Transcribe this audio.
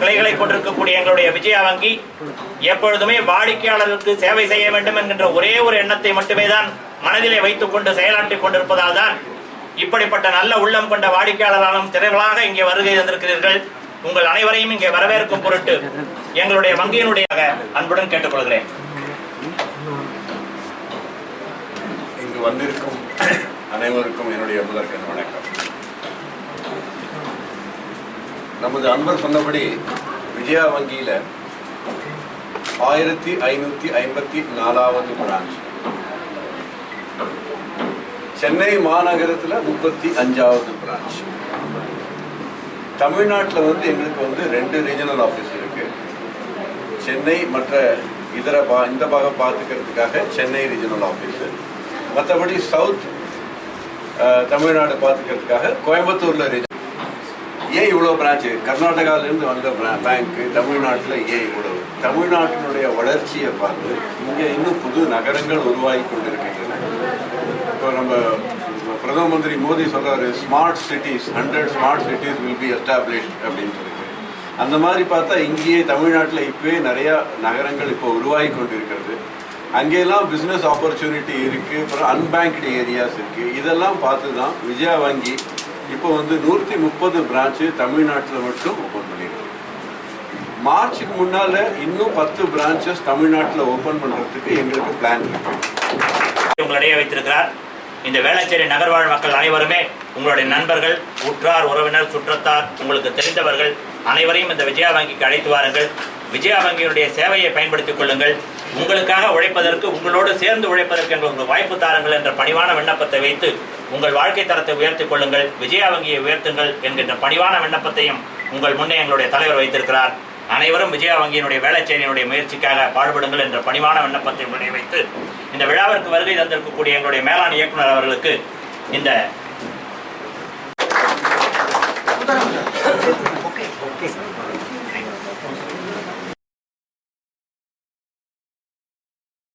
கிளைகளை கொண்டிருக்கக்கூடிய எங்களுடைய விஜயா வங்கி எப்பொழுதுமே வாடிக்கையாளர்களுக்கு சேவை செய்ய வேண்டும் என்கின்ற ஒரே ஒரு எண்ணத்தை மட்டுமே தான் மனதிலே வைத்துக் கொண்டு செயலாற்றிக் கொண்டிருப்பதால் தான் இப்படிப்பட்ட நல்ல உள்ளம் கொண்ட வாடிக்கையாளராலும் திரைகளாக இங்கே வருகை தந்திருக்கிறீர்கள். உங்கள் அனைவரையும் இங்கே வரவேற்கும் பொருட்டு எங்களுடைய வங்கியினுடைய அன்புடன் கேட்டுக்கொள்கிறேன். இங்கு வந்திருக்கும் அனைவருக்கும் என்னுடைய முதற்கண் வணக்கம். நமது அன்பர் சொன்னபடி விஜயா வங்கியில் 1554வது பிரான்ச், சென்னை மாநகரத்தில் 35வது பிரான்ச். தமிழ்நாட்டில் எங்களுக்கு 2 ரீஜனல் ஆஃபீஸ் இருக்கு. சென்னை மற்ற இந்த பாகம் பார்த்துக்கிறதுக்காக சென்னை ரீஜனல் ஆஃபீஸு, மற்றபடி சவுத் தமிழ்நாடு பார்த்துக்கிறதுக்காக கோயம்புத்தூரில் ரீஜன். ஏன் இவ்வளோ பிரான்ச்சு? கர்நாடகாவிலேருந்து வந்த பேங்க்கு தமிழ்நாட்டில் ஏன் இவ்வளவு? தமிழ்நாட்டினுடைய வளர்ச்சியை பார்த்து இங்கே இன்னும் புது நகரங்கள் உருவாகி கொண்டிருக்கின்றன. இப்போ நம்ம பிரதம மந்திரி மோடி சொல்கிறாரு, smart cities 100 smart cities will be established அப்படின்னு சொல்லிட்டு. அந்த மாதிரி பார்த்தா இங்கேயே தமிழ்நாட்டில் இப்போவே நிறையா நகரங்கள் இப்போ உருவாகி கொண்டிருக்கிறது. அங்கேயெல்லாம் பிஸ்னஸ் ஆப்பர்ச்சுனிட்டி இருக்குது, அப்புறம் அன்பேங்க்டு ஏரியாஸ் இருக்குது. இதெல்லாம் பார்த்து தான் விஜயா வங்கி இப்போ 130 பிரான்ச்சு தமிழ்நாட்டில் மட்டும் ஓப்பன் பண்ணியிருக்கு. மார்ச்சுக்கு முன்னால் இன்னும் 10 பிரான்ச்சஸ் தமிழ்நாட்டில் ஓப்பன் பண்ணுறதுக்கு எங்களுக்கு பிளான் இருக்கு. உங்களிடையே வைத்திருக்கிறார். இந்த வேளச்சேரி நகர்வாழ் மக்கள் அனைவருமே உங்களுடைய நண்பர்கள், உற்றார், உறவினர், சுற்றத்தார், உங்களுக்கு தெரிந்தவர்கள் அனைவரையும் இந்த விஜயா வங்கிக்கு அழைத்து வாருங்கள். விஜயா வங்கியினுடைய சேவையை பயன்படுத்திக் கொள்ளுங்கள். உங்களுக்காக உழைப்பதற்கு, உங்களோடு சேர்ந்து உழைப்பதற்கு எங்களுக்கு வாய்ப்பு தாருங்கள் என்ற பணிவான விண்ணப்பத்தை வைத்து உங்கள் வாழ்க்கை தரத்தை உயர்த்திக் கொள்ளுங்கள், விஜயா வங்கியை உயர்த்துங்கள் என்கின்ற பணிவான விண்ணப்பத்தையும் உங்கள் முன்னே எங்களுடைய தலைவர் வைத்திருக்கிறார். அனைவரும் விஜயா வங்கியினுடைய வேளச்சேரியினுடைய முயற்சிக்காக பாடுபடுங்கள் என்ற பணிவான விண்ணப்பத்தை முன்னே வைத்து இந்த விழாவிற்கு வருகை தந்திருக்கக்கூடிய எங்களுடைய மேலாண் இயக்குனர் அவர்களுக்கு இந்த